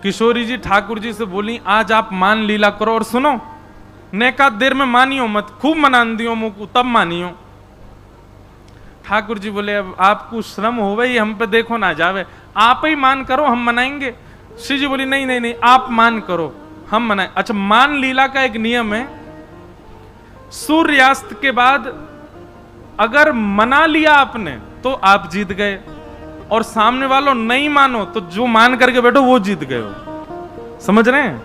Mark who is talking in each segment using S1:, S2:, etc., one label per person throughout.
S1: किशोरी जी ठाकुर जी से बोली, आज आप मान लीला करो और सुनो, नेका देर में मानियो मत, खूब मनान दियो मुझको तब मानियो। ठाकुर जी बोले, अब आपको श्रम हो गई, हम पे देखो ना जावे, आप ही मान करो, हम मनाएंगे। श्री जी बोली, नहीं नहीं नहीं, आप मान करो, हम मनाए। अच्छा, मान लीला का एक नियम है, सूर्यास्त के बाद अगर मना लिया आपने तो आप जीत गए, और सामने वालों नहीं मानो तो जो मान करके बैठो वो जीत गए हो। समझ रहे हैं?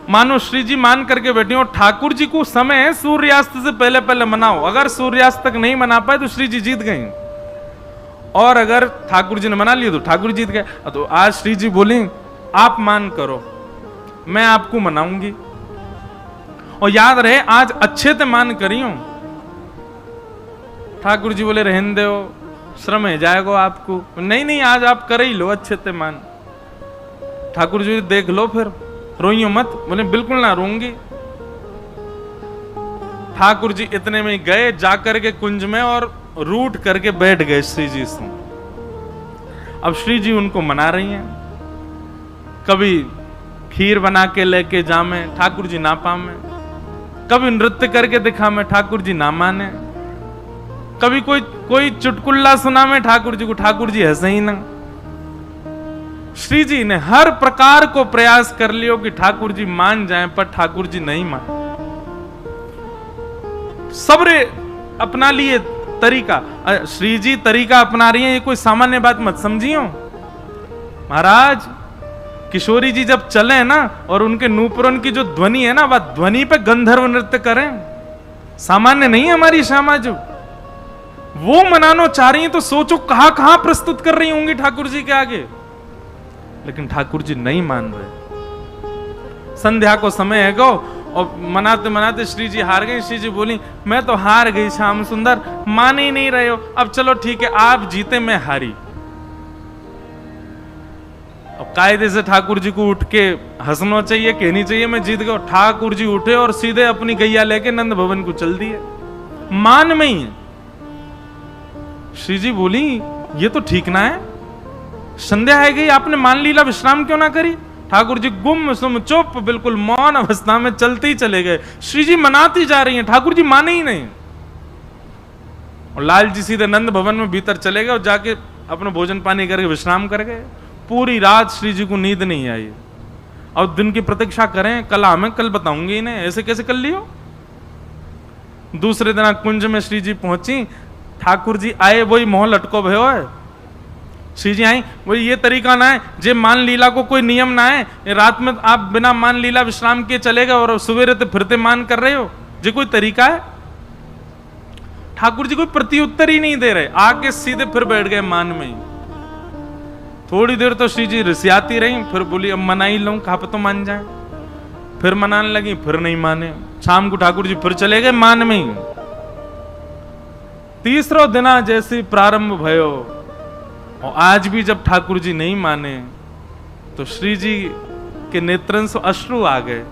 S1: मानो श्री जी मान करके बैठी हो, ठाकुर जी को समय है सूर्यास्त से पहले पहले मनाओ, अगर सूर्यास्त तक नहीं मना पाए तो श्री जी जीत गए, और अगर ठाकुर जी ने मना लिया तो ठाकुर जीत गए। तो आज श्री जी बोली, आप मान करो, मैं आपको मनाऊंगी, और याद रहे आज अच्छे से मान करी हूं। ठाकुर जी बोले, रहने दो, श्रम है जाएगा आपको। नहीं नहीं, आज आप कर ही लो अच्छे से मान। ठाकुर जी देख लो, फिर रोइयो मत। बोले, बिल्कुल ना रोऊंगी। ठाकुर जी इतने में गए जाकर के कुंज में और रूट करके बैठ गए श्री जी से। अब श्री जी उनको मना रही हैं, कभी खीर बना के लेके जामे, ठाकुर जी ना पामे, कभी नृत्य करके दिखामे, ठाकुर जी ना माने, कभी कोई चुटकुल्ला सुना में ठाकुर जी को, ठाकुर जी हंसे ही ना। श्री जी ने हर प्रकार को प्रयास कर लियो कि ठाकुर जी मान जाएं, पर ठाकुर जी नहीं मान। सबरे अपना लिए तरीका, श्री जी तरीका अपना रही हैं, ये कोई सामान्य बात मत समझियो। महाराज किशोरी जी जब चले ना, और उनके नूपुरन की जो ध्वनि है ना, वह ध्वनि पे गंधर्व नृत्य करें, सामान्य नहीं है हमारी श्यामा जो। वो मनानो चाह रही हैं तो सोचो कहां कहां प्रस्तुत कर रही होंगी ठाकुर जी के आगे, लेकिन ठाकुर जी नहीं मान रहे। संध्या को समय है गो, और मनाते मनाते श्री जी हार गई। श्री जी बोली, मैं तो हार गई श्याम सुंदर, मान ही नहीं रहे हो, अब चलो ठीक है, आप जीते मैं हारी। अब कायदे से ठाकुर जी को उठ के हंसना चाहिए, कहनी चाहिए मैं जीत गया। ठाकुर जी उठे और सीधे अपनी गैया लेके नंद भवन को चल दिए, मान में ही। श्री जी बोली, ये तो ठीक ना है, संध्या है गई, आपने मान लीला विश्राम क्यों ना करी? ठाकुर जी गुम सुम चुप, बिल्कुल मौन अवस्था में चलते ही चले गए। श्री जी मनाती जा रही हैं, ठाकुर जी माने ही नहीं। और लाल जी सीधे नंद भवन में भीतर चले गए और जाके अपना भोजन पानी करके विश्राम कर गए। पूरी रात श्री जी को नींद नहीं आई। और दिन की प्रतीक्षा करें, कल हमें कल बताऊंगी इन्हें, ऐसे कैसे कर लियो। दूसरे दिन कुंज में श्री जी पहुंची, ठाकुर जी आए, वही मोह लटको भयो है। श्री जी आई, वही ये तरीका ना है, जे मान लीला को कोई नियम ना है, रात में आप बिना मान लीला विश्राम के चले गए और सवेरे तो फिरते मान कर रहे हो, जे कोई तरीका है? ठाकुर जी कोई प्रत्युत्तर ही नहीं दे रहे, आके सीधे फिर बैठ गए मान में ही। थोड़ी देर तो श्री जी रिसियाती रही, फिर बोली अब मना ही लूं, कहा पे तो मान जाए। फिर मनाने लगी, फिर नहीं माने। शाम को ठाकुर जी फिर चले गए मान में ही। तीसरो दिना जैसे प्रारंभ भयो, और आज भी जब ठाकुर जी नहीं माने तो श्री जी के नेत्रन से अश्रु आ गए,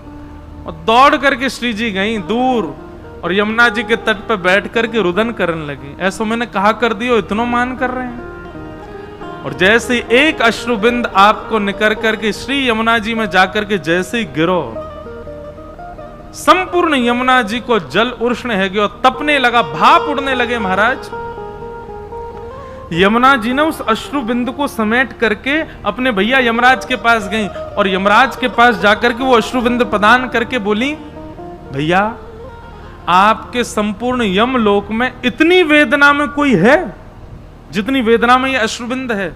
S1: और दौड़ करके श्री जी गई दूर, और यमुना जी के तट पर बैठ करके रुदन करने लगी। ऐसा मैंने कहा कर दियो, इतना मान कर रहे हैं। और जैसे एक अश्रुबिंद आपको निकर करके श्री यमुना जी में जाकर के जैसे ही गिरो, संपूर्ण यमुना जी को जल उष्ण है गया, तपने लगा, भाप उड़ने लगे। महाराज यमुना जी ने उस अश्रु बिंदु को समेट करके अपने भैया यमराज के पास गई, और यमराज के पास जाकर के वो अश्रु बिंदु प्रदान करके बोली, भैया आपके संपूर्ण यमलोक में इतनी वेदना में कोई है जितनी वेदना में ये अश्रुबिंद है।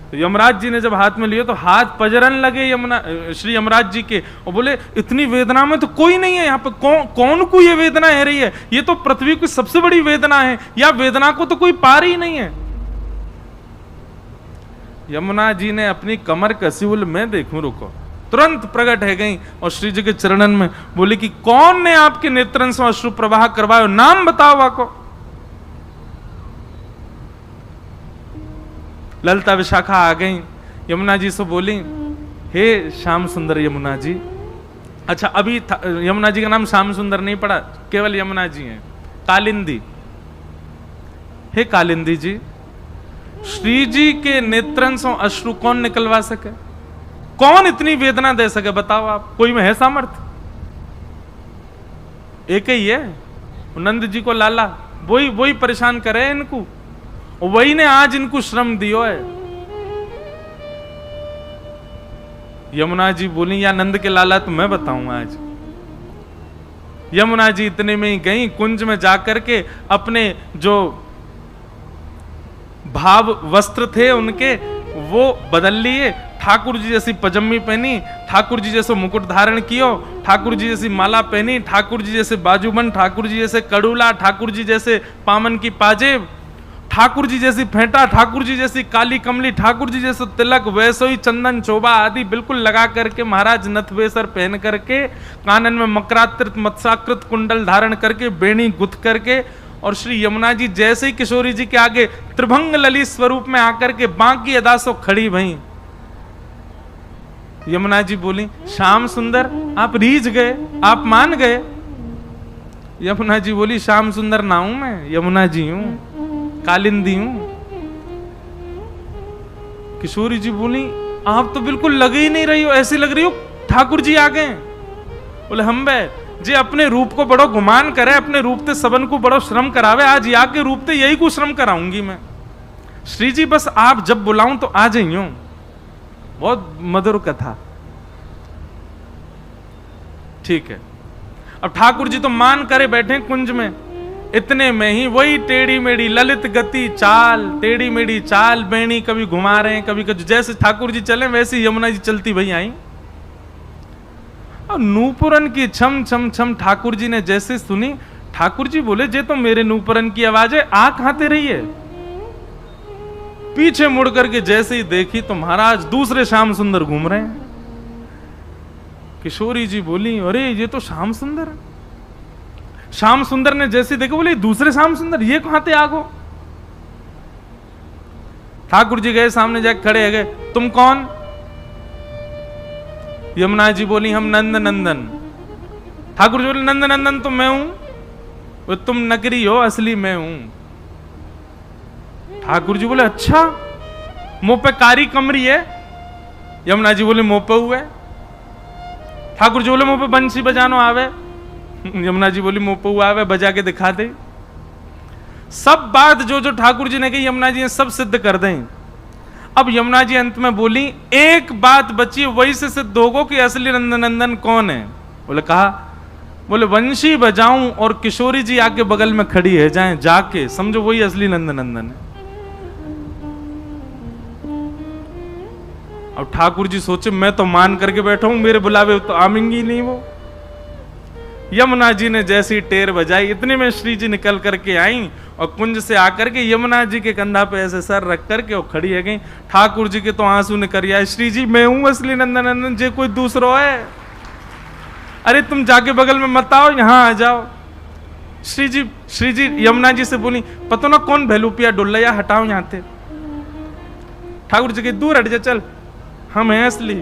S1: तो यमराज जी ने जब हाथ में लिया तो हाथ पजरन लगे यमुना श्री यमराज जी के, और बोले इतनी वेदना में तो कोई नहीं है यहाँ पे, कौन को ये वेदना है रही है? ये तो पृथ्वी की सबसे बड़ी वेदना है, या वेदना को तो कोई पार ही नहीं है। यमुना जी ने अपनी कमर कसी, बोले मैं देखूं, रुको। तुरंत प्रकट है गई और श्री जी के चरणन में बोले कि कौन ने आपके नेत्रन से अश्रु प्रवाह करवायो, नाम बताओ आपको। ललिता विशाखा आ गई, यमुना जी से बोली, हे श्याम सुंदर यमुना जी। अच्छा, अभी यमुना जी का नाम श्याम सुंदर नहीं पड़ा, केवल यमुना जी हैं। कालिंदी, हे कालिंदी जी, श्री जी के नेत्रन से अश्रु कौन निकलवा सके? कौन इतनी वेदना दे सके बताओ आप, कोई में है सामर्थ्य? एक ही है, नंद जी को लाला, वही परेशान करे इनको, वही ने आज इनको श्रम दियो है। यमुना जी बोली या नंद के लाला तो मैं बताऊंगा आज। यमुना जी इतने में ही गई, कुंज में जाकर के अपने जो भाव वस्त्र थे उनके वो बदल लिए, ठाकुर जी जैसी पजम्मी पहनी, ठाकुर जी जैसे मुकुट धारण कियो, ठाकुर जी जैसी माला पहनी, ठाकुर जी जैसे बाजूबंद, ठाकुर जी जैसे कड़ूला, ठाकुर जी जैसे पामन की पाजेब, ठाकुर जी जैसी फेंटा, ठाकुर जी जैसी काली कमली, ठाकुर जी जैसे तिलक, वैसे ही चंदन चोबा आदि बिल्कुल लगा करके महाराज नथवेसर पहन करके, कानन में मकराकृत मत्स्याकृत कुंडल धारण करके, बेणी गुथ करके, और श्री यमुना जी जैसे ही किशोरी जी के आगे त्रिभंग ललित स्वरूप में आकर के बांकी अदा सो खड़ी भई। यमुना जी बोली श्याम सुंदर आप रीझ गए, आप मान गए? यमुना जी बोली श्याम सुंदर ना हूं मैं, यमुना जी हूं, कालिंदी हूं। किशोरी जी बोली आप तो बिल्कुल लग ही नहीं रही हो, ऐसी लग रही हो ठाकुर जी आ गए। बोले हम बे जे अपने रूप को बड़ो गुमान करे, अपने रूप ते सबन को बड़ो श्रम करावे, आज या के रूप ते यही को श्रम कराऊंगी मैं। श्री जी बस आप जब बुलाऊं तो आ जाइयो। बहुत मधुर कथा। ठीक है, अब ठाकुर जी तो मान करे बैठे कुंज में, इतने में ही वही टेढ़ी मेढ़ी ललित गति चाल, टेढ़ी मेढ़ी चाल, बेणी कभी घुमा रहे हैं कभी जैसे ठाकुर जी चले वैसे यमुना जी चलती भई आई। और नूपुरन की छम छम छम ठाकुर जी ने जैसे सुनी, ठाकुर जी बोले जे तो मेरे नूपुरन की आवाज है, आ कहां रही है? पीछे मुड़ करके जैसे ही देखी तो महाराज दूसरे श्याम सुंदर घूम रहे हैं। किशोरी जी बोली अरे ये तो श्याम सुंदर है। श्याम सुंदर ने जैसे देखो बोले दूसरे श्याम सुंदर ये कहां थे आगो? ठाकुर जी गए सामने जाके खड़े है गए, तुम कौन? यमुना जी बोली हम नंद नंदन। ठाकुर जी बोले नंद नंदन तो मैं हूं, तुम नकली हो, असली मैं हूं। ठाकुर जी बोले अच्छा, मुंह पे कारी कमरी है? यमुना जी बोले मुंह पे हुए। ठाकुर जी बोले मुंह पे बंसी बजानो आवे? यमुना जी बोली मुंह पे हुआ आवे, बजा के दिखा दे। सब बात जो जो ठाकुर जी ने कही यमुना जी ने सब सिद्ध कर दें। अब यमुना जी अंत में बोली एक बात बची, वही से सिद्ध होगो कि असली नंद नंदन कौन है। बोले कहा, बोले वंशी बजाऊं और किशोरी जी आके बगल में खड़ी है जाए, जाके समझो वही असली नंद नंदन है। अब ठाकुर जी सोचे मैं तो मान करके बैठा हूं, मेरे बुलावे तो आमेंगी नहीं वो। यमुना जी ने जैसी टेर बजाई, इतने में श्री जी निकल करके आई और कुंज से आकर के यमुना जी के कंधा पे ऐसे सर रख करके वो खड़ी है गई। ठाकुर जी के तो आंसू निकल आए, श्री जी मैं हूं असली नंदन नंदन, जे कोई दूसरो है? अरे तुम जाके बगल में मत आओ, यहां आ जाओ। श्री जी यमुना जी से बोली पता ना कौन भेलूपिया डुल्ला, हटाओ यहां थे। ठाकुर जी के दूर हट जा, चल हम हैं असली।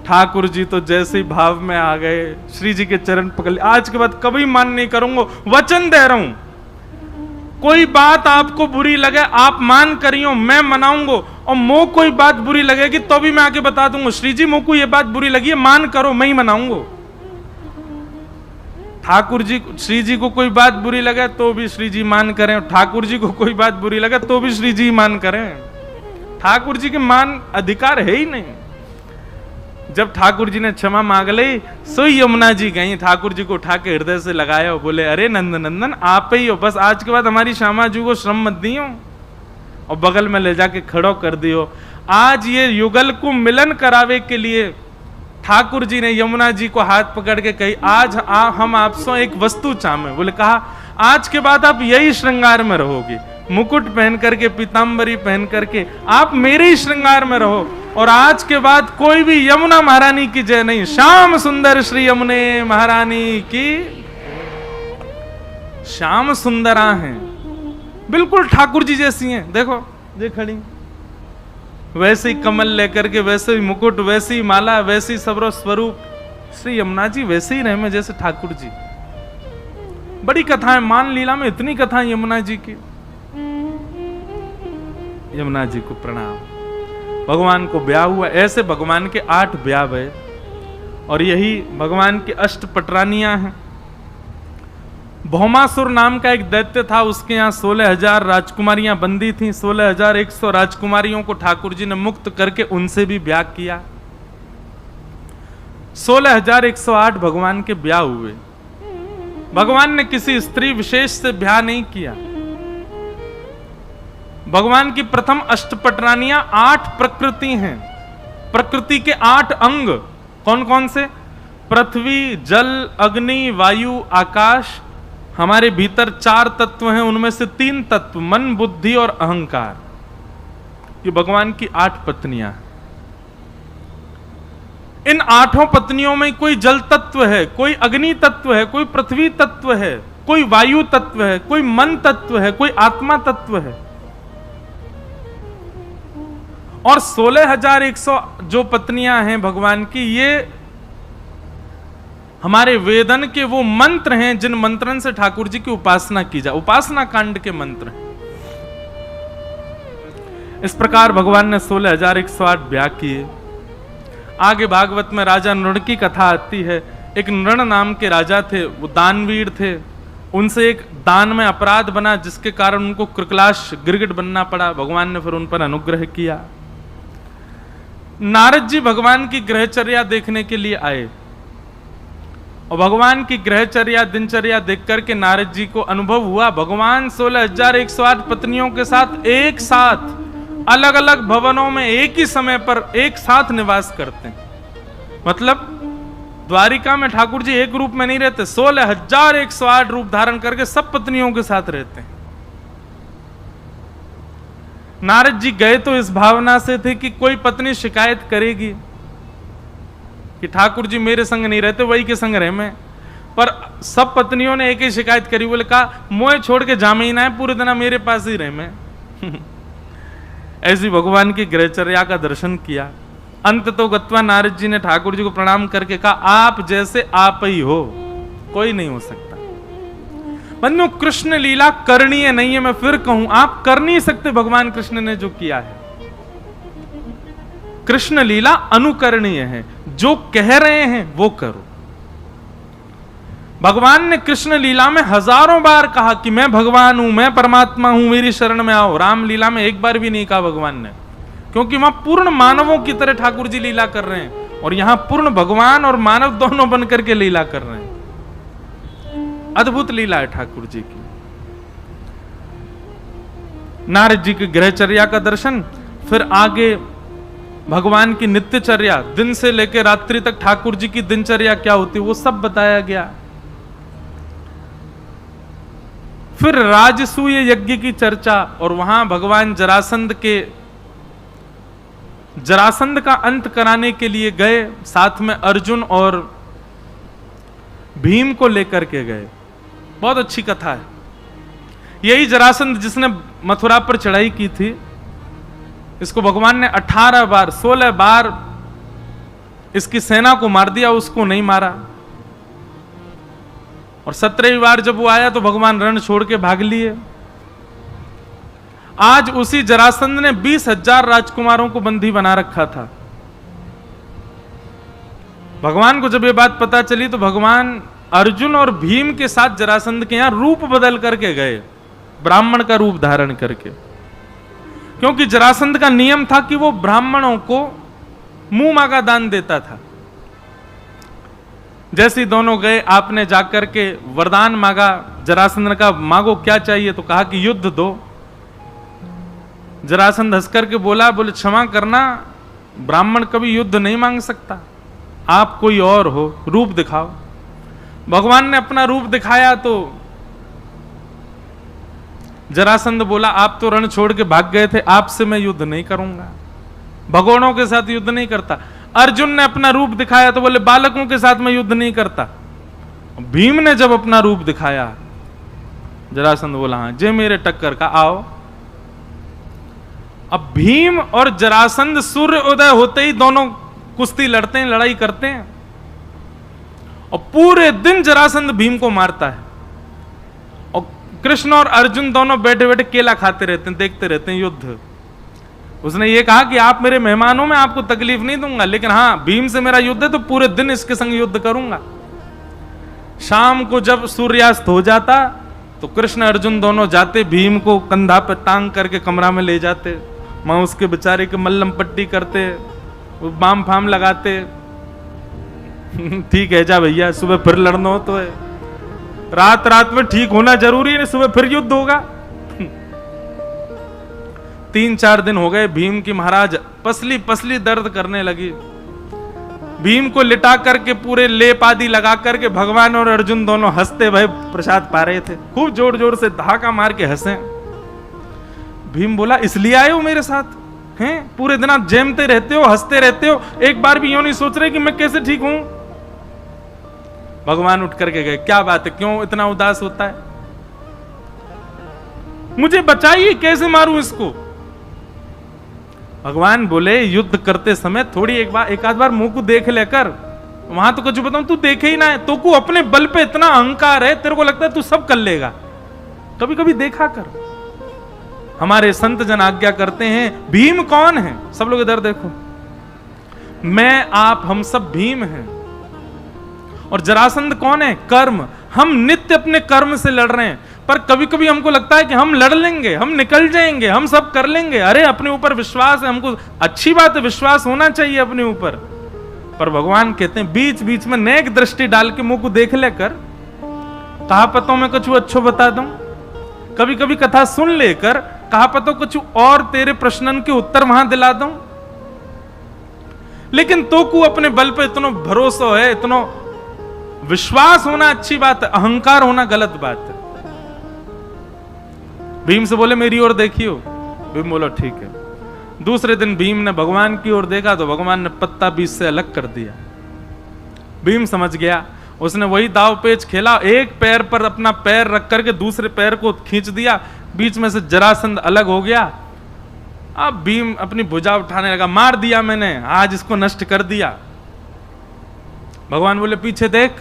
S1: ठाकुर जी तो जैसे ही भाव में आ गए, श्री जी के चरण पकड़, आज के बाद कभी मान नहीं करूंगा, वचन दे रहा हूं। कोई बात आपको बुरी लगे आप मान करियो, मैं मनाऊंगा, और मो कोई बात बुरी लगेगी तो भी मैं आके बता दूंगा श्री जी मोको ये बात बुरी लगी है, मान करो, मैं ही मनाऊंगा। ठाकुर जी श्री जी को कोई बात बुरी लगे तो भी श्री जी मान करें, ठाकुर जी को कोई बात बुरी लगे तो भी श्री जी मान करें। ठाकुर जी के मान अधिकार है ही नहीं। जब ठाकुर जी ने क्षमा मांग ली, सो यमुना जी गई, ठाकुर जी को उठा के हृदय से लगाया, बोले अरे नंद नंदन आप ही हो, बस आज के बाद हमारी श्यामा जी को श्रम मत दियो, और बगल में ले जाके खड़ो कर दियो। आज ये युगल को मिलन करावे के लिए ठाकुर जी ने यमुना जी को हाथ पकड़ के कही आज हम आपसे एक वस्तु चाहे। बोले कहा आज के बाद आप यही श्रृंगार में रहोगी, मुकुट पहन करके, पीतांबरी पहन करके आप मेरे ही श्रृंगार में रहो, और आज के बाद कोई भी यमुना महारानी की जय नहीं, श्याम सुंदर श्री यमुने महारानी की। श्याम सुंदरा हैं, बिल्कुल ठाकुर जी जैसी हैं, देखो ये खड़ी, वैसे ही कमल लेकर के, वैसे ही मुकुट, वैसी माला, वैसी सबरो स्वरूप, श्री यमुना जी वैसे ही रहे में जैसे ठाकुर जी। बड़ी कथाएं, मान लीला में इतनी कथाएं यमुना जी की। यमुना जी को प्रणाम। भगवान को ब्याह हुआ। ऐसे भगवान के 8 ब्याह भये और यही भगवान की अष्ट पटरानियां हैं। भौमासुर नाम का एक दैत्य था, उसके यहाँ 16,000 राजकुमारियां बंदी थीं। 16,100 राजकुमारियों को ठाकुर जी ने मुक्त करके उनसे भी ब्याह किया। 16,108 भगवान के ब्याह हुए। भगवान ने किसी स्त्री विशेष से ब्याह नहीं किया। भगवान की प्रथम अष्टपटरानियां 8 प्रकृति हैं। प्रकृति के 8 अंग कौन कौन से? पृथ्वी, जल, अग्नि, वायु, आकाश। हमारे भीतर 4 तत्व हैं, उनमें से 3 तत्व मन, बुद्धि और अहंकार। ये भगवान की 8 पत्नियां हैं। इन 8 पत्नियों में कोई जल तत्व है, कोई अग्नि तत्व है, कोई पृथ्वी तत्व है, कोई वायु तत्व है, कोई मन तत्व है, कोई आत्मा तत्व है। और 16,100 जो पत्नियां हैं भगवान की, ये हमारे वेदन के वो मंत्र हैं जिन मंत्रन से ठाकुर जी की उपासना की जाए। उपासना कांड के मंत्र हैं। इस प्रकार भगवान ने 16,108 ब्याह किए। आगे भागवत में राजा नृण की कथा आती है। एक नृण नाम के राजा थे, वो दानवीर थे। उनसे एक दान में अपराध बना, जिसके कारण उनको कृकलाश गिरगिट बनना पड़ा। भगवान ने फिर उन पर अनुग्रह किया। नारद जी भगवान की ग्रहचर्या देखने के लिए आए और भगवान की ग्रहचर्या दिनचर्या देख करके नारद जी को अनुभव हुआ, भगवान 16,108 पत्नियों के साथ एक साथ अलग अलग भवनों में एक ही समय पर एक साथ निवास करते हैं। मतलब द्वारिका में ठाकुर जी एक रूप में नहीं रहते, 16,108 रूप धारण करके सब पत्नियों के साथ रहते हैं। नारद जी गए तो इस भावना से थे कि कोई पत्नी शिकायत करेगी कि ठाकुर जी मेरे संग नहीं रहते, वही के संग रहे मैं। पर सब पत्नियों ने एक ही शिकायत करी, बोले कहा मोए छोड़ के जामे ही ना है, पूरे दिन मेरे पास ही रहे मैं। ऐसी भगवान की ग्रहचर्या का दर्शन किया। अंत तो गत्वा नारद जी ने ठाकुर जी को प्रणाम करके कहा, आप जैसे आप ही हो, कोई नहीं हो सकता। बन्नो कृष्ण लीला करणीय नहीं है, मैं फिर कहूं, आप कर नहीं सकते भगवान कृष्ण ने जो किया है। कृष्ण लीला अनुकरणीय है, जो कह रहे हैं वो करो। भगवान ने कृष्ण लीला में हजारों बार कहा कि मैं भगवान हूं, मैं परमात्मा हूं, मेरी शरण में आओ। राम लीला में एक बार भी नहीं कहा भगवान ने, क्योंकि वहां पूर्ण मानवों की तरह ठाकुर जी लीला कर रहे हैं और यहां पूर्ण भगवान और मानव दोनों बन करके लीला कर रहे हैं। अद्भुत लीला है ठाकुर जी की। नारद जी की ग्रहचर्या का दर्शन, फिर आगे भगवान की नित्यचर्या, दिन से लेकर रात्रि तक ठाकुर जी की दिनचर्या क्या होती है वो सब बताया गया। फिर राजसूय यज्ञ की चर्चा, और वहां भगवान जरासंध का अंत कराने के लिए गए, साथ में अर्जुन और भीम को लेकर के गए। बहुत अच्छी कथा है। यही जरासंध जिसने मथुरा पर चढ़ाई की थी, इसको भगवान ने 18 बार 16 बार इसकी सेना को मार दिया, उसको नहीं मारा। और 17वीं बार जब वो आया तो भगवान रण छोड़ के भाग लिए। आज उसी जरासंध ने 20,000 राजकुमारों को बंदी बना रखा था। भगवान को जब ये बात पता चली तो भगवान अर्जुन और भीम के साथ जरासंध के यहां रूप बदल करके गए, ब्राह्मण का रूप धारण करके। क्योंकि जरासंध का नियम था कि वो ब्राह्मणों को मुंह मांगा दान देता था। जैसे ही दोनों गए, आपने जाकर के वरदान मांगा। जरासंध ने कहा मांगो क्या चाहिए, तो कहा कि युद्ध दो। जरासंध हंस करके बोले क्षमा करना, ब्राह्मण कभी युद्ध नहीं मांग सकता, आप कोई और हो, रूप दिखाओ। भगवान ने अपना रूप दिखाया तो जरासंध बोला आप तो रण छोड़ के भाग गए थे, आपसे मैं युद्ध नहीं करूंगा, भगोड़ों के साथ युद्ध नहीं करता। अर्जुन ने अपना रूप दिखाया तो बोले बालकों के साथ मैं युद्ध नहीं करता। भीम ने जब अपना रूप दिखाया, जरासंध बोला हाँ जे मेरे टक्कर का आओ। अब भीम और जरासंध सूर्य उदय होते ही दोनों कुश्ती लड़ते हैं, लड़ाई करते हैं, और पूरे दिन जरासंध भीम को मारता है। और कृष्ण और अर्जुन दोनों बैठे बैठे केला खाते रहते हैं, देखते रहते हैं युद्ध। उसने ये कहा कि आप मेरे मेहमान हो, मैं आपको तकलीफ नहीं दूंगा, लेकिन हाँ भीम से मेरा युद्ध है तो पूरे दिन इसके संग युद्ध करूंगा। शाम को जब सूर्यास्त हो जाता तो कृष्ण अर्जुन दोनों जाते, भीम को कंधा पे टांग करके कमरा में ले जाते, वहां उसके बेचारे के मल्लम पट्टी करते, वो बाम फाम लगाते। ठीक है जा भैया, सुबह फिर लड़ना हो तो है, रात रात में ठीक होना जरूरी है, सुबह फिर युद्ध होगा। 3-4 दिन हो गए, भीम की महाराज पसली पसली दर्द करने लगी। भीम को लिटा करके पूरे लेप आदि लगा करके भगवान और अर्जुन दोनों हंसते भय प्रसाद पा रहे थे, खूब जोर जोर से धक्का मार के हंसे। भीम बोला इसलिए आए हो मेरे साथ हैं? पूरे दिन आप जैमते रहते हो, हंसते रहते हो, एक बार भी यूं नहीं सोच रहे कि मैं कैसे ठीक हूं? भगवान उठ करके गए, क्या बात है, क्यों इतना उदास होता है? मुझे बचाइए, कैसे मारूं इसको? भगवान बोले युद्ध करते समय थोड़ी एक आध बार मुंह को देख लेकर, वहां तो कुछ बताऊं, तू देखे ही ना है, तो को अपने बल पे इतना अहंकार है, तेरे को लगता है तू सब कर लेगा, कभी कभी देखा कर। हमारे संत जन आज्ञा करते हैं, भीम कौन है? सब लोग इधर देखो, मैं आप हम सब भीम हैं। और जरासंध कौन है? कर्म। हम नित्य अपने कर्म से लड़ रहे हैं, पर कभी कभी हमको लगता है कि हम लड़ लेंगे, हम निकल जाएंगे, हम सब कर लेंगे। अरे अपने ऊपर विश्वास है हमको, अच्छी बात है, विश्वास होना चाहिए अपने ऊपर। पर भगवान कहते हैं बीच बीच में नेक दृष्टि डाल के मुंह को देख लेकर, कहा पतों में कुछ अच्छो बता दूं, कभी कभी कथा सुन लेकर कहा पतो कुछ और तेरे प्रश्नन के उत्तर वहां दिला दूं। लेकिन तो को अपने बल पे इतना भरोसा है, इतना विश्वास होना अच्छी बात है, अहंकार होना गलत बात है। भीम से बोले मेरी ओर देखियो, भीम बोला ठीक है। दूसरे दिन भीम ने भगवान की ओर देखा तो भगवान ने पत्ता बीच से अलग कर दिया। भीम समझ गया, उसने वही दाव पेच खेला, एक पैर पर अपना पैर रख करके दूसरे पैर को खींच दिया, बीच में से जरासंध अलग हो गया। अब भीम अपनी भुजा उठाने लगा, मार दिया मैंने, आज इसको नष्ट कर दिया। भगवान बोले पीछे देख,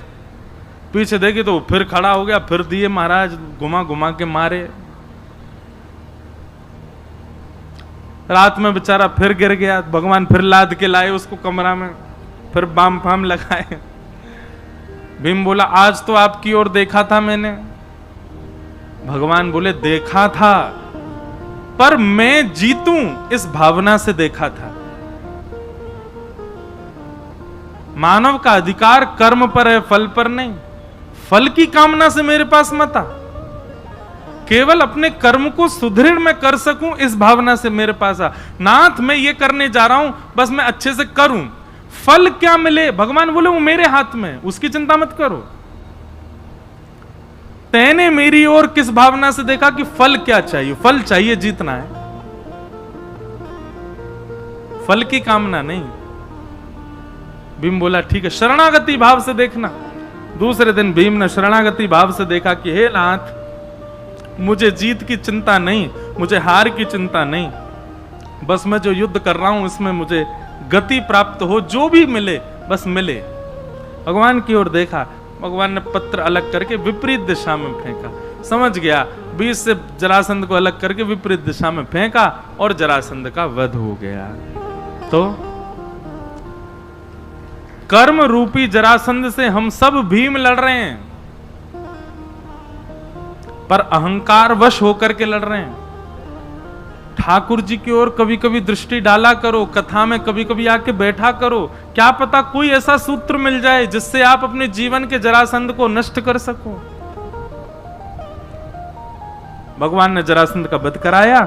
S1: पीछे देखी तो फिर खड़ा हो गया, फिर दिए महाराज घुमा घुमा के मारे। रात में बेचारा फिर गिर गया, भगवान फिर लाद के लाए उसको कमरा में, फिर बाम फाम लगाए। भीम बोला आज तो आपकी ओर देखा था मैंने। भगवान बोले देखा था, पर मैं जीतूं इस भावना से देखा था। मानव का अधिकार कर्म पर है, फल पर नहीं। फल की कामना से मेरे पास मत आ, केवल अपने कर्म को सुदृढ़ मैं कर सकूं इस भावना से मेरे पास आ। नाथ मैं ये करने जा रहा हूं, बस मैं अच्छे से करूं, फल क्या मिले भगवान बोले वो मेरे हाथ में, उसकी चिंता मत करो। तैने मेरी ओर किस भावना से देखा कि फल क्या चाहिए? फल चाहिए, जीतना है, फल की कामना नहीं। भीम बोला ठीक है, शरणागति भाव से देखना। दूसरे दिन भीम ने शरणागति भाव से देखा कि हे नाथ मुझे जीत की चिंता नहीं, मुझे हार की चिंता नहीं, बस मैं जो युद्ध कर रहा हूं इसमें मुझे गति प्राप्त हो, जो भी मिले बस मिले। भगवान की ओर देखा, भगवान ने पत्र अलग करके विपरीत दिशा में फेंका। समझ गया, बीच से जरासंध को अलग करके विपरीत दिशा में फेंका और जरासंध का वध हो गया। तो कर्म रूपी जरासंध से हम सब भीम लड़ रहे हैं, पर अहंकार वश होकर के लड़ रहे हैं। ठाकुर जी की ओर कभी कभी दृष्टि डाला करो, कथा में कभी कभी आके बैठा करो, क्या पता कोई ऐसा सूत्र मिल जाए जिससे आप अपने जीवन के जरासंध को नष्ट कर सको। भगवान ने जरासंध का वध कराया,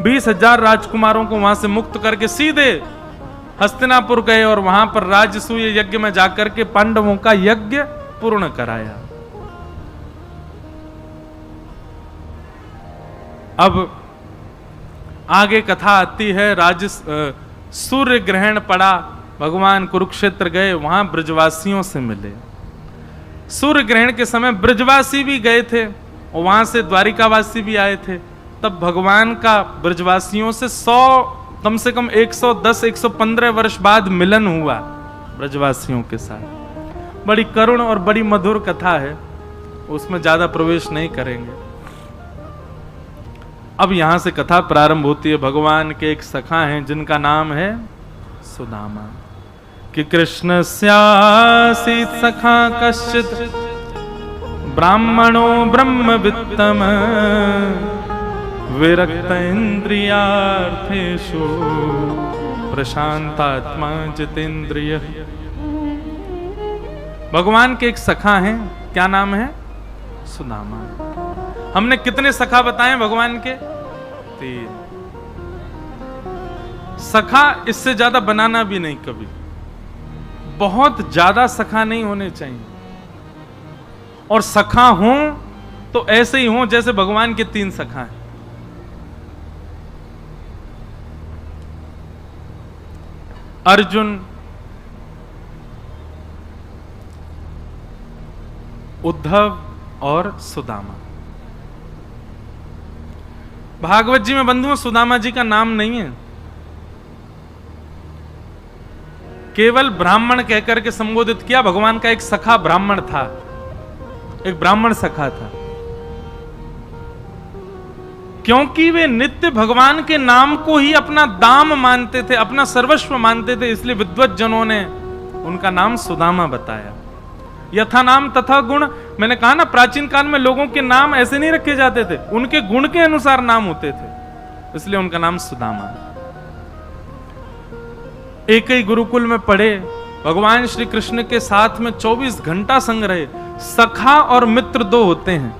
S1: 20,000 राजकुमारों को वहां से मुक्त करके सीधे हस्तिनापुर गए और वहां पर राजसूय यज्ञ में जाकर के पांडवों का यज्ञ पूर्ण कराया। अब आगे कथा आती है, सूर्य ग्रहण पड़ा, भगवान कुरुक्षेत्र गए, वहां ब्रजवासियों से मिले। सूर्य ग्रहण के समय ब्रजवासी भी गए थे और वहां से द्वारिकावासी भी आए थे। तब भगवान का ब्रजवासियों से कम से कम 110-115 वर्ष बाद मिलन हुआ ब्रजवासियों के साथ। बड़ी करुण और बड़ी मधुर कथा है, उसमें ज्यादा प्रवेश नहीं करेंगे। अब यहां से कथा प्रारंभ होती है। भगवान के एक सखा हैं जिनका नाम है सुदामा। कि कृष्ण स्यासीत सखा कश्चित ब्राह्मणो ब्रह्मवित्तम विरक्त इंद्रियार्थेषु प्रशांतात्मा जितेंद्रिय। भगवान के एक सखा हैं, क्या नाम है? सुदामा। हमने कितने सखा बताए भगवान के? 3। सखा इससे ज्यादा बनाना भी नहीं कभी, बहुत ज्यादा सखा नहीं होने चाहिए। और सखा हों तो ऐसे ही हों जैसे भगवान के 3 सखा हैं। अर्जुन, उद्धव और सुदामा। भागवत जी में बंधुओं सुदामा जी का नाम नहीं है, केवल ब्राह्मण कहकर के संबोधित किया। भगवान का एक सखा ब्राह्मण था, एक ब्राह्मण सखा था, क्योंकि वे नित्य भगवान के नाम को ही अपना दाम मानते थे, अपना सर्वस्व मानते थे, इसलिए विद्वत जनों ने उनका नाम सुदामा बताया। यथा नाम तथा गुण। मैंने कहा ना, प्राचीन काल में लोगों के नाम ऐसे नहीं रखे जाते थे, उनके गुण के अनुसार नाम होते थे, इसलिए उनका नाम सुदामा। एक ही गुरुकुल में पढ़े, भगवान श्री कृष्ण के साथ में 24 घंटा संग रहे। सखा और मित्र 2 होते हैं,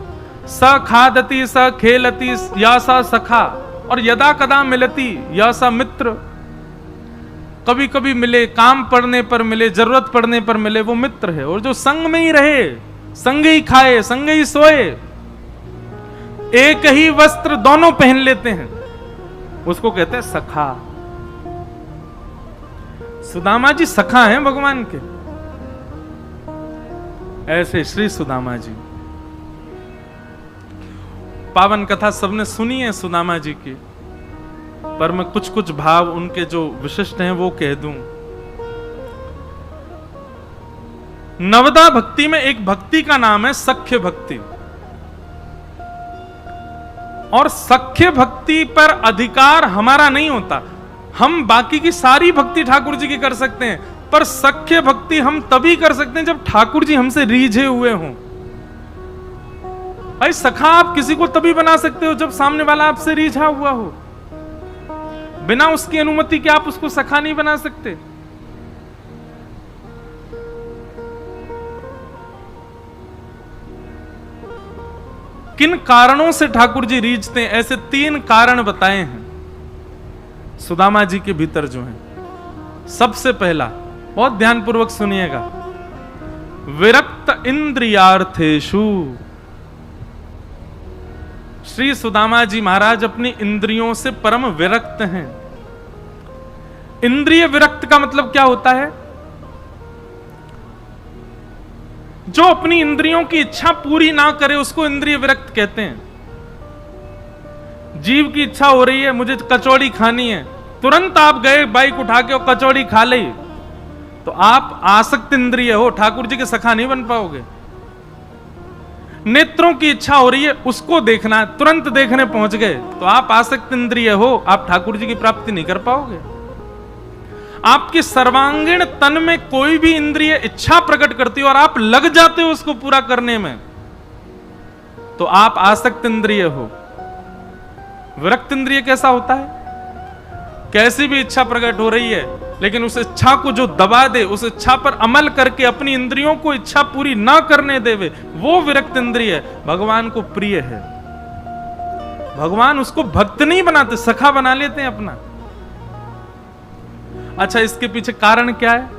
S1: स खादति स खेलति या सा सखा, और यदा कदा मिलती या सा मित्र। कभी कभी मिले, काम पड़ने पर मिले, जरूरत पड़ने पर मिले, वो मित्र है। और जो संग में ही रहे, संग ही खाए, संग ही सोए, एक ही वस्त्र दोनों पहन लेते हैं, उसको कहते हैं सखा। सुदामा जी सखा हैं भगवान के। ऐसे श्री सुदामा जी, पावन कथा सबने सुनी है सुदामा जी की, पर मैं कुछ कुछ भाव उनके जो विशिष्ट हैं वो कह दूं। नवदा भक्ति में एक भक्ति का नाम है सख्य भक्ति, और सख्य भक्ति पर अधिकार हमारा नहीं होता। हम बाकी की सारी भक्ति ठाकुर जी की कर सकते हैं, पर सख्य भक्ति हम तभी कर सकते हैं जब ठाकुर जी हमसे रीझे हुए हों। भाई सखा आप किसी को तभी बना सकते हो जब सामने वाला आपसे रीझा हुआ हो। बिना उसकी अनुमति के आप उसको सखा नहीं बना सकते। किन कारणों से ठाकुर जी रीझते हैं? ऐसे 3 कारण बताए हैं सुदामा जी के भीतर जो हैं। सबसे पहला, बहुत ध्यानपूर्वक सुनिएगा, विरक्त इंद्रियार्थेषु। श्री सुदामा जी महाराज अपनी इंद्रियों से परम विरक्त हैं। इंद्रिय विरक्त का मतलब क्या होता है? जो अपनी इंद्रियों की इच्छा पूरी ना करे उसको इंद्रिय विरक्त कहते हैं। जीव की इच्छा हो रही है, मुझे कचौड़ी खानी है, तुरंत आप गए बाइक उठा के और कचौड़ी खा ली, तो आप आसक्त इंद्रिय हो, ठाकुर जी के सखा नहीं बन पाओगे। नेत्रों की इच्छा हो रही है, उसको देखना, तुरंत देखने पहुंच गए, तो आप आसक्त इंद्रिय हो, आप ठाकुर जी की प्राप्ति नहीं कर पाओगे। आपके सर्वांगीण तन में कोई भी इंद्रिय इच्छा प्रकट करती हो और आप लग जाते हो उसको पूरा करने में, तो आप आसक्त इंद्रिय हो। विरक्त इंद्रिय कैसा होता है? कैसी भी इच्छा प्रकट हो रही है, लेकिन उस इच्छा को जो दबा दे, उस इच्छा पर अमल करके अपनी इंद्रियों को इच्छा पूरी ना करने देवे, वो विरक्त इंद्रिय भगवान को प्रिय है। भगवान उसको भक्त नहीं बनाते, सखा बना लेते हैं अपना। अच्छा, इसके पीछे कारण क्या है?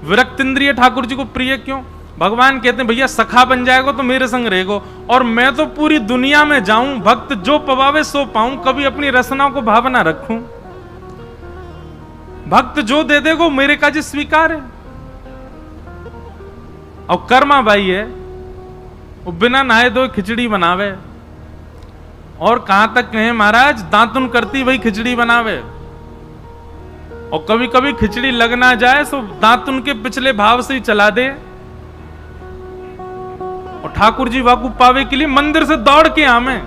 S1: विरक्त इंद्रिय ठाकुर जी को प्रिय क्यों? भगवान कहते हैं भैया सखा बन जाएगा तो मेरे संग रहेगो, और मैं तो पूरी दुनिया में जाऊं, भक्त जो पवावे सो पाऊं, कभी अपनी रचनाओं को भावना रखूं। भक्त जो दे देगो मेरे का जी स्वीकार है। और कर्मा भाई है, वो बिना नहाए धोए खिचड़ी बनावे, और कहां तक कहें महाराज, दांतुन करती वही खिचड़ी बनावे। और कभी कभी खिचड़ी लग ना जाए तो दांतुन के पिछले भाव से ही चला दे, और ठाकुर जी वाकू पावे के लिए मंदिर से दौड़ के आवे।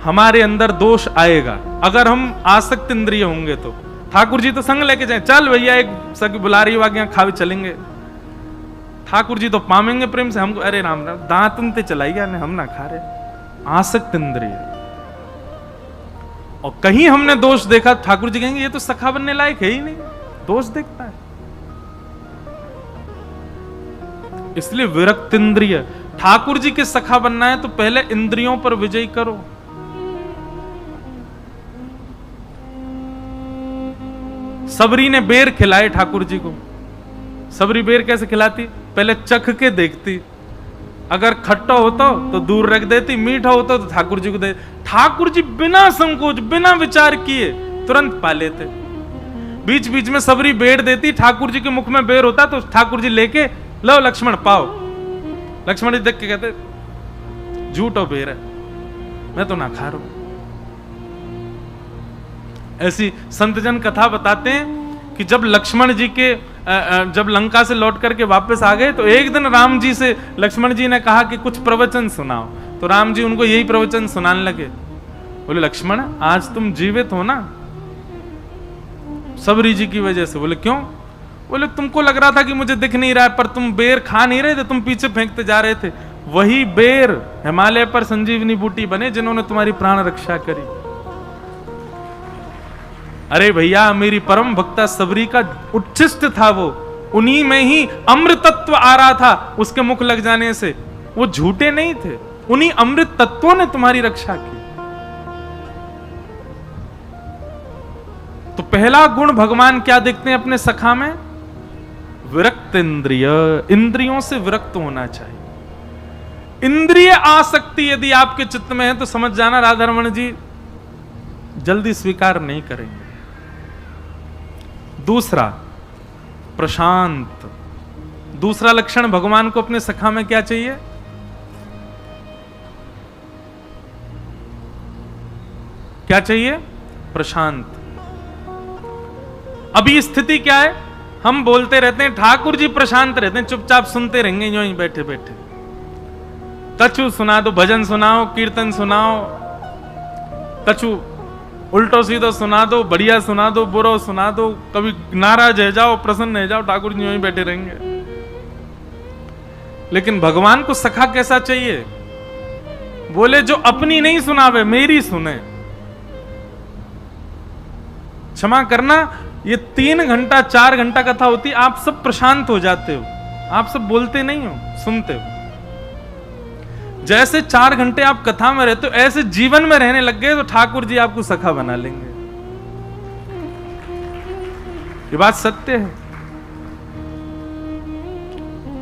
S1: हमारे अंदर दोष आएगा अगर हम आसक्त इंद्रिय होंगे तो। ठाकुर जी तो संग लेके जाए, चल भैया एक सगी बुला रही वाग खा भी चलेंगे। ठाकुर जी तो पामेंगे प्रेम से हमको, अरे राम राम दांत उनते चलाई गया हम ना खा रहे। आसक्त इंद्रिय। और कहीं हमने दोष देखा, ठाकुर जी कहेंगे ये तो सखा बनने लायक है ही नहीं, दोष देखता है। इसलिए विरक्त इंद्रिय। ठाकुर जी के सखा बनना है तो पहले इंद्रियों पर विजय करो। सबरी ने बेर खिलाए ठाकुर जी को। सबरी बेर कैसे खिलाती? पहले चख के देखती, अगर खट्टा होता तो दूर रख देती, मीठा होता तो ठाकुर जी को दे। ठाकुर जी बिना संकोच बिना विचार किए तुरंत पा लेते। बीच बीच में सबरी बेर देती, ठाकुर जी के मुख में बेर होता तो ठाकुर जी लेके लो लक्ष्मण पाओ। लक्ष्मण जी देख के कहते झूठ और बेर है, मैं तो ना खा रहा हूं। ऐसी संतजन कथा बताते हैं कि जब लक्ष्मण जी के जब लंका से लौट करके वापस आ गए तो एक दिन राम जी से लक्ष्मण जी ने कहा कि कुछ प्रवचन सुनाओ। तो राम जी उनको यही प्रवचन सुनाने लगे। बोले लक्ष्मण आज तुम जीवित हो ना सबरी जी की वजह से। बोले क्यों? बोले तुमको लग रहा था कि मुझे दिख नहीं रहा है, पर तुम बेर खा नहीं रहे थे, तुम पीछे फेंकते जा रहे थे। वही बेर हिमालय पर संजीवनी बूटी बने जिन्होंने तुम्हारी प्राण रक्षा करी। अरे भैया मेरी परम भक्ता सबरी का उच्छिष्ट था वो, उन्हीं में ही अमृत तत्व आ रहा था उसके मुख लग जाने से। वो झूठे नहीं थे, उन्हीं अमृत तत्वों ने तुम्हारी रक्षा की। तो पहला गुण भगवान क्या देखते हैं अपने सखा में? विरक्त इंद्रिय। इंद्रियों से विरक्त होना चाहिए। इंद्रिय आसक्ति यदि आपके चित्त में है तो समझ जाना राधारमण जी जल्दी स्वीकार नहीं करेंगे। दूसरा प्रशांत। दूसरा लक्षण भगवान को अपने सखा में क्या चाहिए? क्या चाहिए? प्रशांत। अभी स्थिति क्या है? हम बोलते रहते हैं ठाकुर जी प्रशांत रहते हैं, चुपचाप सुनते रहेंगे यूं ही बैठे बैठे। कछु सुना दो, भजन सुनाओ, कीर्तन सुनाओ, कछु उल्टो सीधो सुना दो, बढ़िया सुना दो, बुरो सुना दो, कभी नाराज है जाओ, प्रसन्न है जाओ, ठाकुर जी यूं ही बैठे रहेंगे। लेकिन भगवान को सखा कैसा चाहिए? बोले जो अपनी नहीं सुनावे मेरी सुने। क्षमा करना, ये 3 घंटा 4 घंटा कथा होती, आप सब प्रशांत हो जाते हो, आप सब बोलते नहीं हो, सुनते हो। जैसे 4 घंटे आप कथा में रहते हो ऐसे जीवन में रहने लग गए तो ठाकुर जी आपको सखा बना लेंगे। ये बात सत्य है।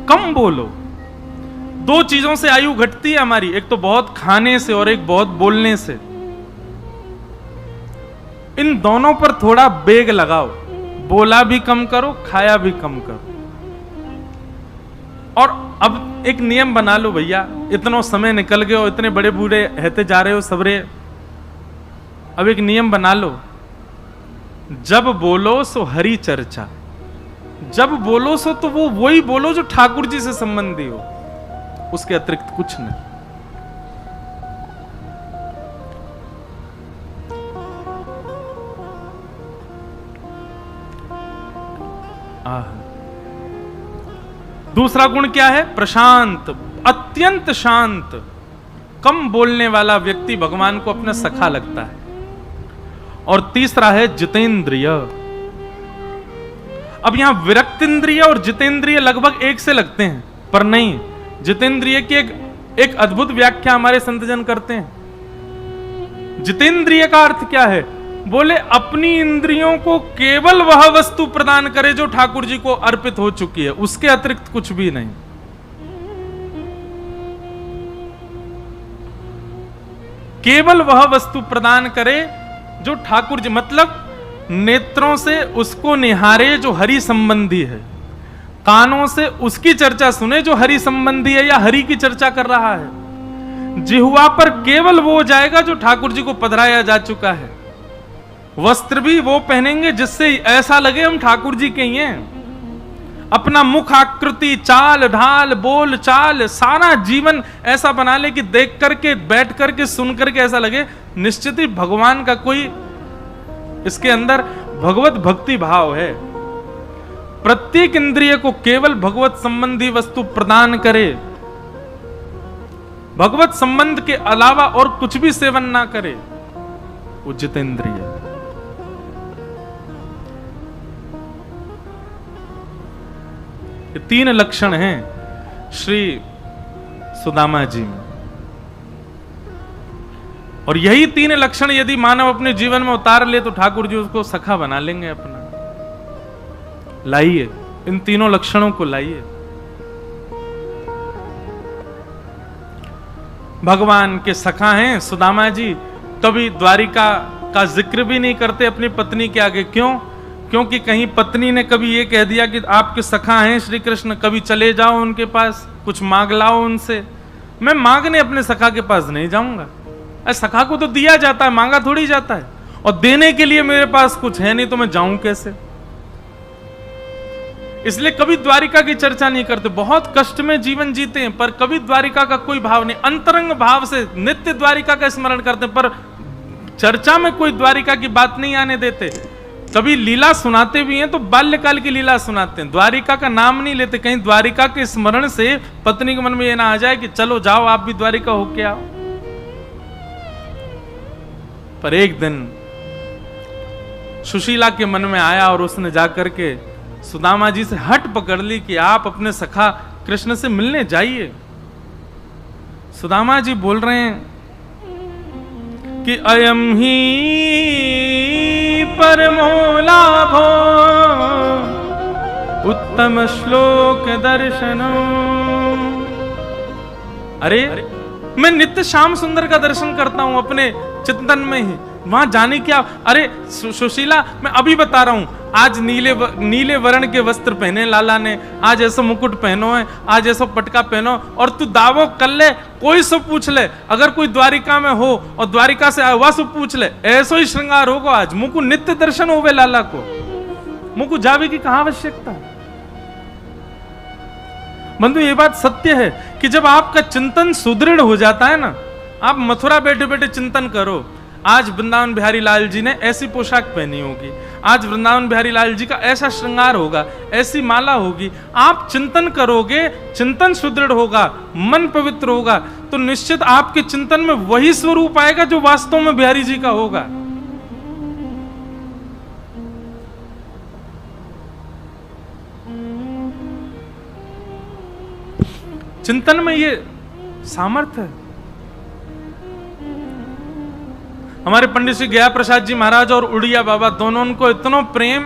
S1: कम बोलो। 2 चीजों से आयु घटती है हमारी, एक तो बहुत खाने से और एक बहुत बोलने से। इन दोनों पर थोड़ा बेग लगाओ, बोला भी कम करो, खाया भी कम करो। और अब एक नियम बना लो भैया, इतना समय निकल गए और इतने बड़े बूढ़े रहते जा रहे हो सबरे। अब एक नियम बना लो, जब बोलो सो हरि चर्चा। जब बोलो सो तो वो वही बोलो जो ठाकुर जी से संबंधी हो, उसके अतिरिक्त कुछ नहीं। दूसरा गुण क्या है? प्रशांत, अत्यंत शांत। कम बोलने वाला व्यक्ति भगवान को अपना सखा लगता है। और तीसरा है जितेंद्रिय। अब यहां विरक्त इंद्रिय और जितेंद्रिय लगभग एक से लगते हैं, पर नहीं। जितेंद्रिय की एक अद्भुत व्याख्या हमारे संतजन करते हैं। जितेंद्रिय का अर्थ क्या है? बोले अपनी इंद्रियों को केवल वह वस्तु प्रदान करे जो ठाकुर जी को अर्पित हो चुकी है, उसके अतिरिक्त कुछ भी नहीं। केवल वह वस्तु प्रदान करे जो ठाकुर जी, मतलब नेत्रों से उसको निहारे जो हरि संबंधी है, कानों से उसकी चर्चा सुने जो हरि संबंधी है या हरि की चर्चा कर रहा है, जिह्वा पर केवल वो जाएगा जो ठाकुर जी को पधराया जा चुका है, वस्त्र भी वो पहनेंगे जिससे ऐसा लगे हम ठाकुर जी के ही हैं। अपना मुख आकृति, चाल ढाल, बोल चाल, सारा जीवन ऐसा बना ले कि देख करके, बैठ करके, सुन करके ऐसा लगे निश्चित ही भगवान का कोई इसके अंदर भगवत भक्ति भाव है। प्रत्येक इंद्रिय को केवल भगवत संबंधी वस्तु प्रदान करे, भगवत संबंध के अलावा और कुछ भी सेवन ना करे, वो जितेंद्रिय। ये 3 लक्षण हैं श्री सुदामा जी में, और यही 3 लक्षण यदि मानव अपने जीवन में उतार ले तो ठाकुर जी उसको सखा बना लेंगे अपना। लाइए इन 3 लक्षणों को लाइए। भगवान के सखा हैं सुदामा जी, कभी द्वारिका का जिक्र भी नहीं करते अपनी पत्नी के आगे। क्यों? क्योंकि कहीं पत्नी ने कभी ये कह दिया कि आपके सखा हैं श्री कृष्ण, कभी चले जाओ उनके पास, कुछ मांग लाओ उनसे। मैं मांगने अपने सखा के पास नहीं जाऊंगा। सखा को तो दिया जाता है, मांगा थोड़ी जाता है, और देने के लिए मेरे पास कुछ है नहीं तो मैं जाऊं कैसे? इसलिए कभी द्वारिका की चर्चा नहीं करते। बहुत कष्ट में जीवन जीते हैं पर कभी द्वारिका का कोई भाव नहीं, अंतरंग भाव से नित्य द्वारिका का स्मरण करते हैं, पर चर्चा में कोई द्वारिका की बात नहीं आने देते। कभी लीला सुनाते भी हैं तो बाल्यकाल की लीला सुनाते हैं, द्वारिका का नाम नहीं लेते। कहीं द्वारिका के स्मरण से पत्नी के मन में यह ना आ जाए कि चलो जाओ आप भी द्वारिका होके आओ। पर एक दिन सुशीला के मन में आया और उसने जाकर के सुदामा जी से हट पकड़ ली कि आप अपने सखा कृष्ण से मिलने जाइए। सुदामा जी बोल रहे हैं कि अयम ही परमो लाभो उत्तम श्लोक दर्शनो। अरे मैं नित्य श्याम सुंदर का दर्शन करता हूं अपने चिंतन में ही, वहां जाने क्या। अरे सुशीला मैं अभी बता रहा हूं, आज नीले वर्ण के वस्त्र पहने लाला ने, आज ऐसा मुकुट पहनो है, आज ऐसा पटका पहनो, और तू दावो कर ले, कोई सो पूछ ले, अगर कोई द्वारिका में हो और द्वारिका से आया वह सो पूछ ले, ऐसा ही श्रृंगार होगा आज। मुकु नित्य दर्शन होवे लाला को, मुकु जावे की कहां आवश्यकता। बंधु ये बात सत्य है कि जब आपका चिंतन सुदृढ़ हो जाता है ना, आप मथुरा बैठे बैठे चिंतन करो, आज वृंदावन बिहारी लाल जी ने ऐसी पोशाक पहनी होगी, आज वृंदावन बिहारी लाल जी का ऐसा श्रृंगार होगा, ऐसी माला होगी। आप चिंतन करोगे, चिंतन सुदृढ़ होगा, मन पवित्र होगा, तो निश्चित आपके चिंतन में वही स्वरूप आएगा जो वास्तव में बिहारी जी का होगा। चिंतन में ये सामर्थ्य है। हमारे पंडित श्री गया प्रसाद जी महाराज और उड़िया बाबा दोनों, उनको इतना प्रेम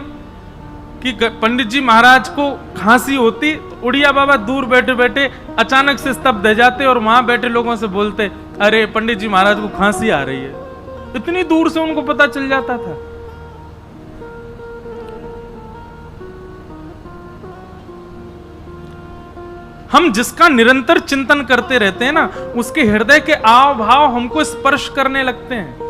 S1: कि पंडित जी महाराज को खांसी होती तो उड़िया बाबा दूर बैठे बैठे अचानक से स्तब्ध रह जाते और वहां बैठे लोगों से बोलते, अरे पंडित जी महाराज को खांसी आ रही है। इतनी दूर से उनको पता चल जाता था। हम जिसका निरंतर चिंतन करते रहते हैं ना, उसके हृदय के आव भाव हमको स्पर्श करने लगते हैं।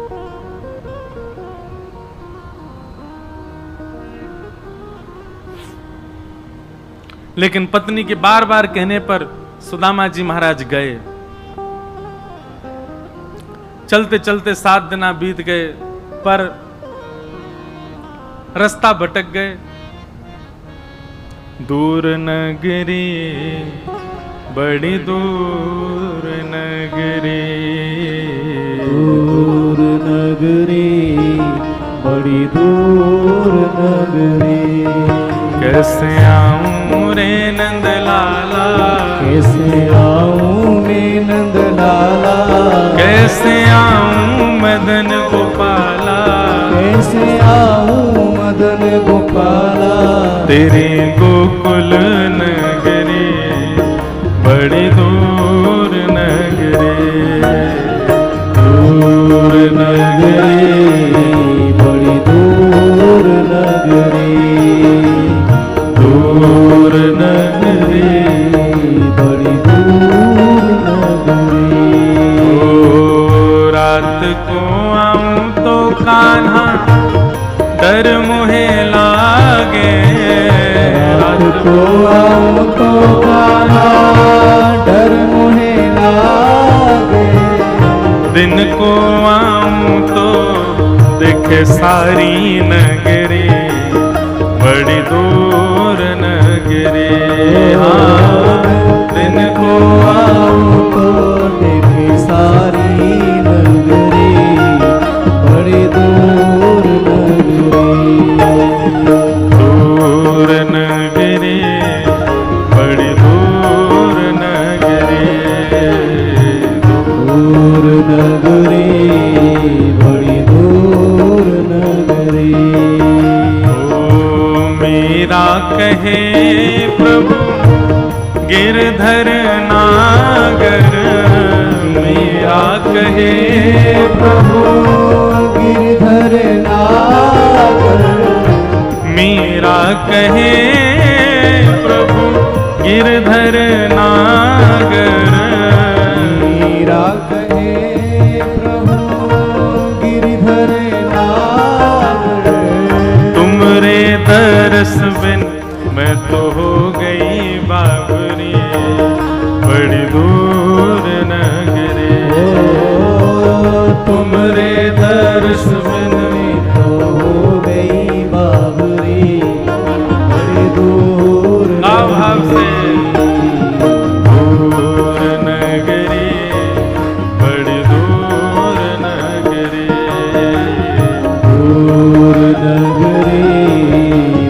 S1: लेकिन पत्नी के बार बार कहने पर सुदामा जी महाराज गए। चलते चलते 7 दिन बीत गए पर रास्ता भटक गए। दूर नगरी बड़ी दूर नगरी,
S2: दूर नगरी बड़ी दूर नगरी,
S1: कैसे आऊं रे नंद लाला,
S2: कैसे आऊं रे नंद लाला,
S1: कैसे आऊं मदन गोपाला,
S2: कैसे आऊं मदन गोपाला,
S1: तेरे गोकुल नगरी बड़ी दूर नगरी,
S2: दूर नगरी बड़ी दूर नगरी, दूर नगरी बड़ी दूर नगरी।
S1: ओ रात को आऊं तो कान्हा डर मुहे लागे,
S2: रात को आऊं तो कहाँ डर मुहे लागे,
S1: दिन को आऊं तो देखे सारी नगरी, बड़ी दूर नगरी। हाँ,
S2: दिन को आऊं तो देखे सारी नगरी, बड़ी दूर नगरी।
S1: दूर नगरी, बड़ी दूर नगरी,
S2: दूर नगरी, बड़ी दूर नगरी।
S1: ओ मेरा कहे प्रभु गिरधर नागर, मेरा कहे
S2: प्रभु गिरधर नागर,
S1: मेरा कहे प्रभु गिरधर नागर,
S2: मेरा कहे प्रभु गिरधर नागर।
S1: तुमरे दर्श बिन मैं तो हो गई बाबरी, बड़ी दूर नगरी।
S2: तुमरे दर्श बिन तो हो गई बाबरी, बड़ी दूर
S1: भाव से दूर नगरी, बड़ी दूर नगरी,
S2: दूर नगरी,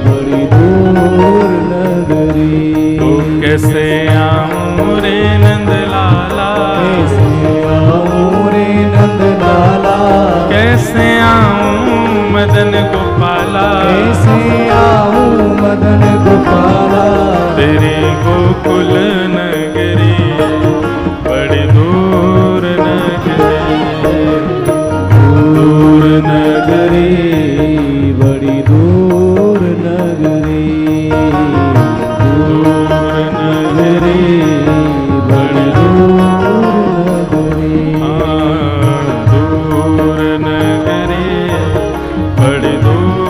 S2: बड़ी दूर नगरी।
S1: तो कैसे आऊं रे नंद लाला,
S2: कैसे आऊं रे नंद लाला,
S1: कैसे आऊं मदन गोपाला,
S2: कैसे आऊं मदन गोपाला।
S1: तेरे गोकुल नगरी, बड़ी दूर नगरी,
S2: दूर नगरी, बड़ी दूर नगरी, दूर नगरी, बड़ी दूर नगरी।
S1: हाँ, दूर नगरी, बड़ी दूर